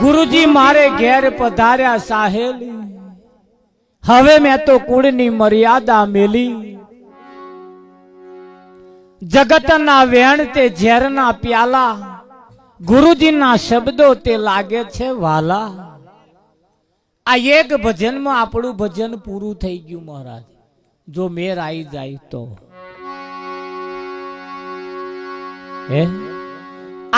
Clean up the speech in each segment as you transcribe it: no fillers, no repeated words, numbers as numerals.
ગુરુજી મારે ઘેર પધાર્યા સાહેલી, હવે મેં તો કુળની મર્યાદા મેલી. જગતના વેણ તે ઝેરના પ્યાલા, ગુરુજીના શબ્દો તે લાગે છે વાલા. આ એક ભજનમાં આપણું ભજન પૂરું થઈ ગયું મહારાજ, જો મેર આવી જાય તો.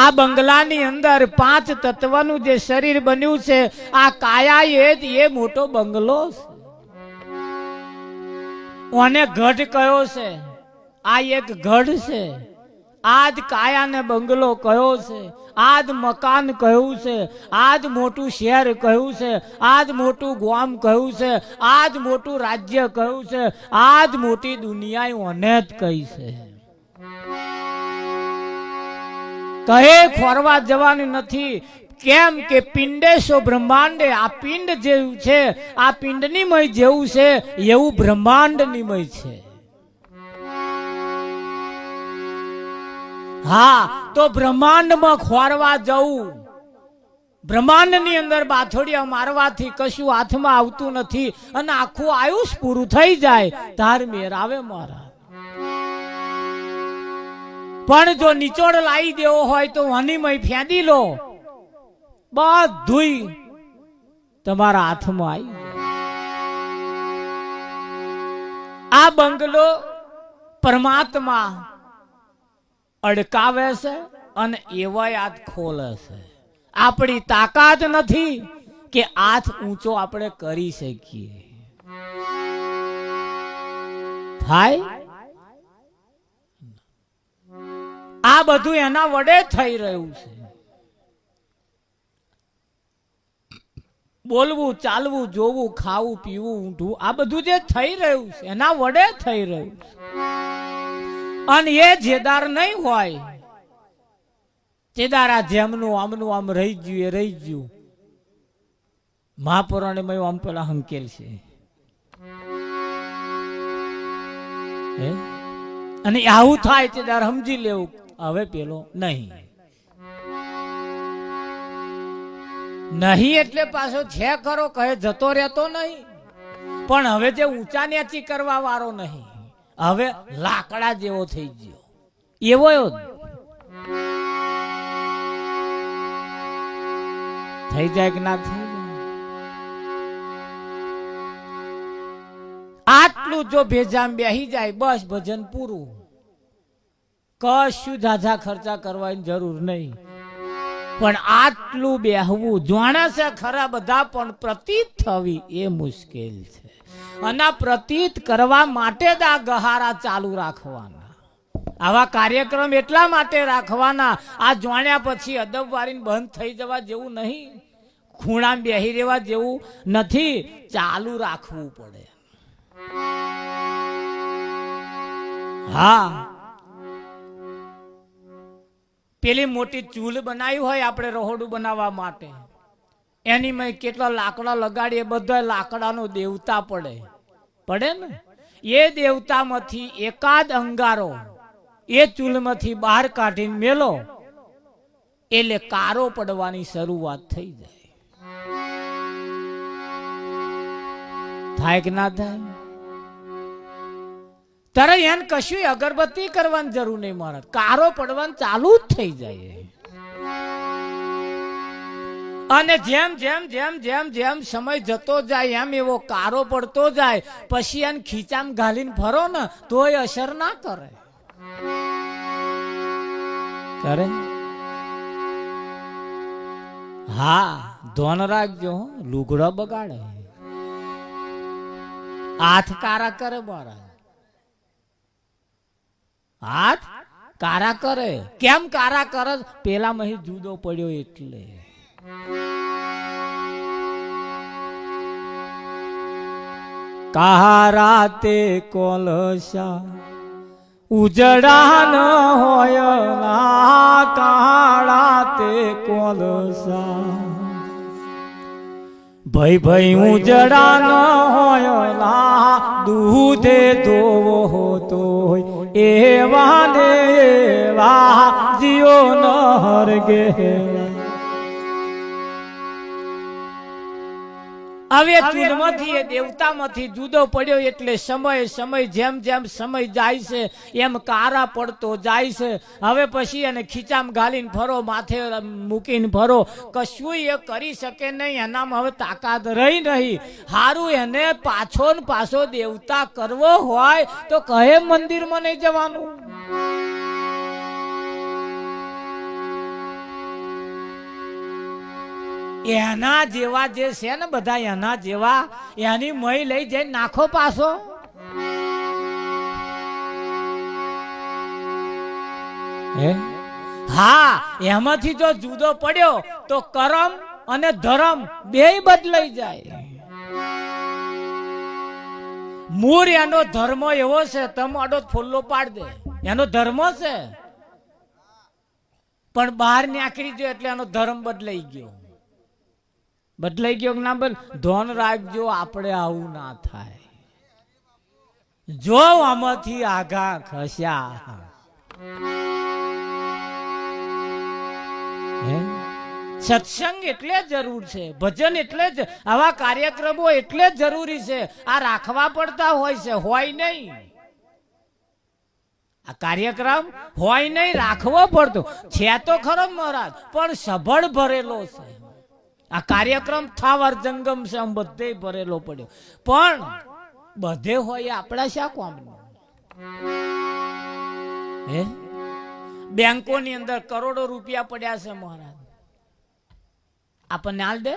આ બંગલાની અંદર 5 તત્વનું જે શરીર બન્યું છે, આ કાયા એ મોટો બંગલો છે. ઓને ગઢ કયો છે? આ એક ગઢ છે. આજ કાયાને બંગલો કયો છે? આજ મકાન કયું છે? આજ મોટું શહેર કયું છે? આજ મોટું ગામ કયું છે? આજ મોટું રાજ્ય કયું છે? આજ મોટી દુનિયા ઓને જ કઈ છે. કહે ખોરવા જવાનું નથી. કેમ કે પિંડેશો બ્રહ્માંડે, આ પિંડ જેવું છે, આ પિંડની મય જેવું છે એવું બ્રહ્માંડની મય છે. હા, તો બ્રહ્માંડમાં ખોરવા જવું, બ્રહ્માંડની અંદર બાથોડિયા મારવાથી કશું હાથમાં આવતું નથી, અને આખું આયુષ પૂરું થઈ જાય તાર મેર આવે મારા. પણ જો નિચોડ લાવી દેવો હોય તો હનીમય ફેંદી લો, બધું તમારા હાથમાં આવી. આ બંગલો પરમાત્મા અડકાવે છે અને એવાય હાથ ખોલે છે. આપણી તાકાત નથી કે હાથ ઊંચો આપણે કરી શકીએ. થાય આ બધું એના વડે થઈ રહ્યું છે. બોલવું, ચાલવું, જોવું, ખાવું, પીવું, ઊંઘવું, આ બધું જે થઈ રહ્યું છે એના વડે થઈ રહ્યું છે. અને એ જેદાર નહીં હોય, જેદાર આ જેમનું આમનું આમ રહી ગયું એ રહી ગયું. મહાપુરાણે આમ પેલા હંકેલ છે, અને આવું થાય તેદાર સમજી લેવું હવે પેલો નહીં. નહીં એટલે પાછો છે ખરો, કહે જતો રહેતો નહીં. પણ હવે જે ઊંચા નીચી કરવા વાળો નહીં, હવે લાકડા જેવો થઈ ગયો એવો થઈ જાય કે ના થઈ જાય. આટલું જો ભેજામ બેહી જાય બસ ભજન પૂરું. કશું ઝાઝા ખર્ચા કરવાની જરૂર નહીં. પણ આટલું બેહવું જાણે છે ખરા બધા, પણ પ્રતીત થવી એ મુશ્કેલ છે. અને પ્રતીત કરવા માટે જ આ ગહારા ચાલુ રાખવાના, આવા કાર્યક્રમ એટલા માટે રાખવાના. આ જાણ્યા પછી અદબ વારીને બંધ થઈ જવા જેવું નહીં, ખૂણા બેહી રહેવા જેવું નથી, ચાલુ રાખવું પડે. હા, પેલી મોટી ચૂલ બનાવી હોય આપણે રહોડું બનાવવા માટે, એની મેં કેટલા લાકડા લગાડીએ, બધા લાકડાનો દેવતા પડે ને. એ દેવતામાંથી એકાદ અંગારો એ ચૂલમાંથી બહાર કાઢીને મેલો એટલે કારો પડવાની શરૂઆત થઈ જાય. થાય કે ના થાય? તારે એને કશું અગરબત્તી કરવાની જરૂર નહીં મહારાજ, કારો પડવાનું ચાલુ જ થઈ જાય. અને જેમ જેમ જેમ જેમ જેમ સમય જતો જાય એમ એવો કારો પડતો જાય. પછી એને ખીચામ ઘાલીને ફરો ને તોય અસર ના કરે. કરે? હા, ધોન રાખજો, લુગડો બગાડે, હાથ કારા કરે મારા, હાથ કારા કરે. કેમ કારા કરે? પેલા મહી જુદો પડ્યો એટલે. કારા તે કોલસા ઉજડા ન હોય ના, કાળા તે કોલસા ભાઈ ભાઈ ઉજડા ન હોય ના, દૂધે ધોવો તો એવા ને એવા જીઓ ન હરગે. હવે ચૂરમાંથી એ દેવતામાંથી જુદો પડ્યો એટલે સમય જેમ જેમ સમય જાય છે એમ કારા પડતો જાય છે. હવે પછી એને ખીચામાં ઘાલીને ફરો, માથે મૂકીને ફરો, કશું એ કરી શકે નહીં. એનામાં હવે તાકાત રહી નહીં. હારું એને પાછો ને પાછો દેવતા કરવો હોય તો કહે મંદિરમાં નહીં જવાનું. એના જેવા જે છે ને બધા એના જેવા, એની મય લઈ જઈને નાખો પાછો. હા, એમાંથી જો જુદો પડ્યો તો કરમ અને ધર્મ બેય બદલાઈ જાય. મૂળ એનો ધર્મ એવો છે, તમે આડો ફોલ્લો પાડ દે, એનો ધર્મ છે. પણ બહાર નીકળી ગયો એટલે એનો ધર્મ બદલાઈ ગયો. બદલાઈ ગયો ના બદલ ધોન રાખજો, આપણે આવું ના થાય. જો આમાંથી આઘા ખસ્યા, સત્સંગ એટલે જરૂર છે, ભજન એટલે જ, આવા કાર્યક્રમો એટલે જ જરૂરી છે. આ રાખવા પડતા હોય છે, હોય નહીં. આ કાર્યક્રમ હોય નહીં, રાખવો પડતો છે તો ખરો મહારાજ, પણ સભળ ભરેલો છે. આ કાર્યક્રમ થાવર જંગમ છે, આમ બધે ભરેલો પડ્યો. પણ બધે હોય આપણા શા કામનો? બેંકોની અંદર કરોડો રૂપિયા પડ્યા છે મહારાજ, આપણને હાલ દે?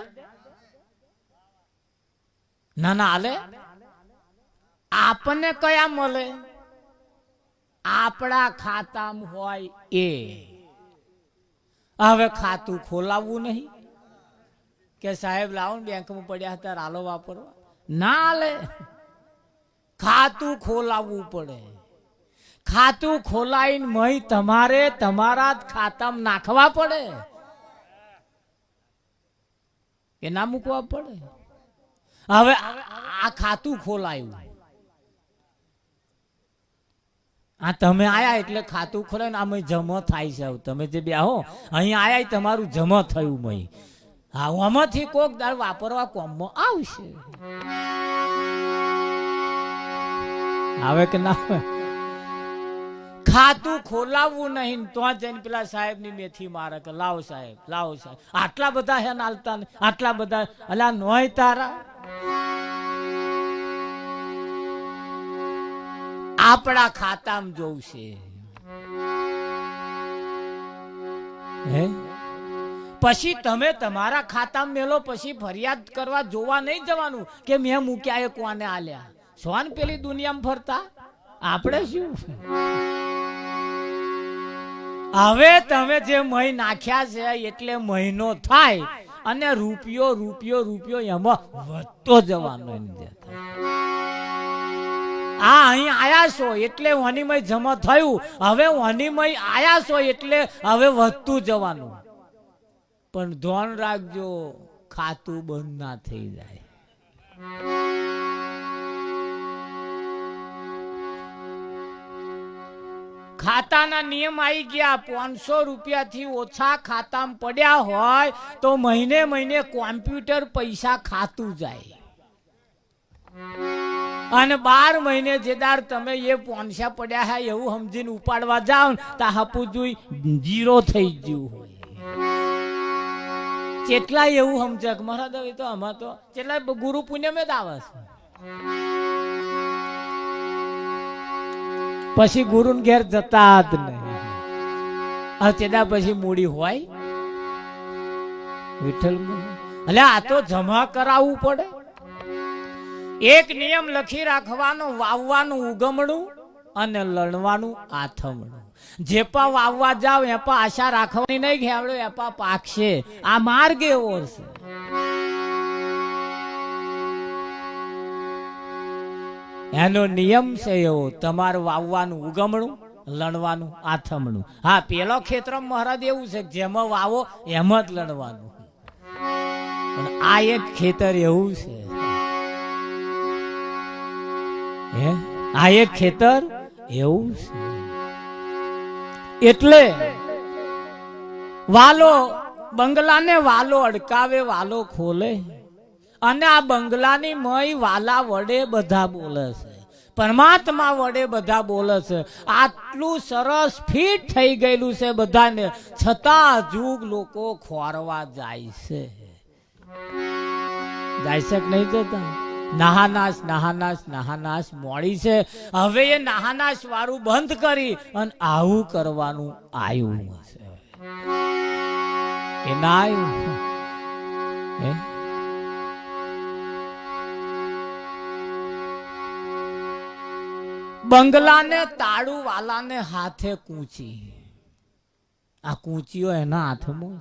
ના ના હાલે. આપણને કયા મળે? આપણા ખાતામાં હોય એ. હવે ખાતું ખોલાવવું નહીં કે સાહેબ લાવો બેંકમાં પડ્યા હતા હાલો વાપરવા? ના હાલે. ખાતું ખોલાવવું પડે. ખાતું ખોલાઈને મય તમારે તમારા જ ખાતામાં નાખવા પડે કે ના મૂકવા પડે? હવે આ ખાતું ખોલાયું, આ તમે આયા એટલે ખાતું ખોલાય ને આમાં જમા થાય છે. તમે જે બે હો અહીં આયા તમારું જમા થયું મય. હા, આમાંથી કોક દાળ વાપરવા કોમમાં આવશે. આવે કે ના આવે? ખાતું ખોલાવવું નહીં તો જઈને પેલા સાહેબ ની મેથી મારે કે લાવો સાહેબ, લાવો સાહેબ. આટલા બધા હે નાલતા, આટલા બધા અલા નોય તારા. આપણા ખાતામાં જોવું છે. પછી તમે તમારા ખાતામાં મેલો, પછી ફરિયાદ કરવા જોવા નહીં જવાનું કે મેં મૂક્યા એ કોને આલ્યા. સોન પેલી દુનિયામાં ફરતા આપણે શું? હવે તમે જે મહી નાખ્યા છે એટલે મહિનો થાય અને રૂપિયો રૂપિયો રૂપિયો એમાં વધતો જવાનો. આ અહીં આયા છો એટલે વનીમય જમા થયું, હવે વનીમય આયા છો એટલે હવે વધતું જવાનું. પણ ધ્યાન રાખજો, ખાતું બંધ ના થઈ જાય. ખાતાના નિયમ આવી ગયા. 500 રૂપિયાથી ઓછા ખાતામાં પડ્યા હોય તો મહિને મહિને કોમ્પ્યુટર પૈસા ખાતું જાય. અને 12 મહિને જેદાર તમે એ 500 પડ્યા હે એવું સમજીને ઉપાડવા જાવ તો હાપું જોઈ 0 થઈ ગયું હોય. કેટલા એવું સમજે કે મહારાજ હવે તો આમાં તો કેટલા ગુરુ પુણ્યમે જ આવે છે. પછી ગુરુ ઘેર જતા જ નહીં. તેના પછી મૂડી હોય વિઠ્ઠલ. એટલે આ તો જમા કરાવવું પડે. એક નિયમ લખી રાખવાનો, વાવવાનું ઉગમણું અને લણવાનું આથમણું. જેપા વાવવા જાવ એપા આશા રાખવાની નહીં ઘેવડો એપા પાકશે. આ માર્ગ એવો છે. એનો નિયમ છે એવો, તમારે વાવવાનું ઉગમણું, લણવાનું આથમણું. હા, પેલો ખેતર મહારાજ એવું છે જેમાં વાવો એમ જ લણવાનું. પણ આ એક ખેતર એવું છે, આ એક ખેતર એવું છે. એટલે વાલો બંગલાને વાલો અડકાવે, વાલો ખોલે. અને આ બંગલાની મય વાલા વડે બધા બોલે છે, પરમાત્મા વડે બધા બોલે છે. આટલું સરસ ફિટ થઈ ગયેલું છે બધાને, છતાં જુગ લોકો ખોરવા જાય છે. જાય છે કે નહીં જતા? નહાનાશ નહાનાશ નહાનાશ મોડી છે. હવે એ નહાનાશ વાળું બંધ કરી અને આવું કરવાનું આવ્યું છે કે ના આવ્યું? બંગલાને તાળું વાલાને હાથે કૂંચી, આ કૂંચીઓ એના હાથમાં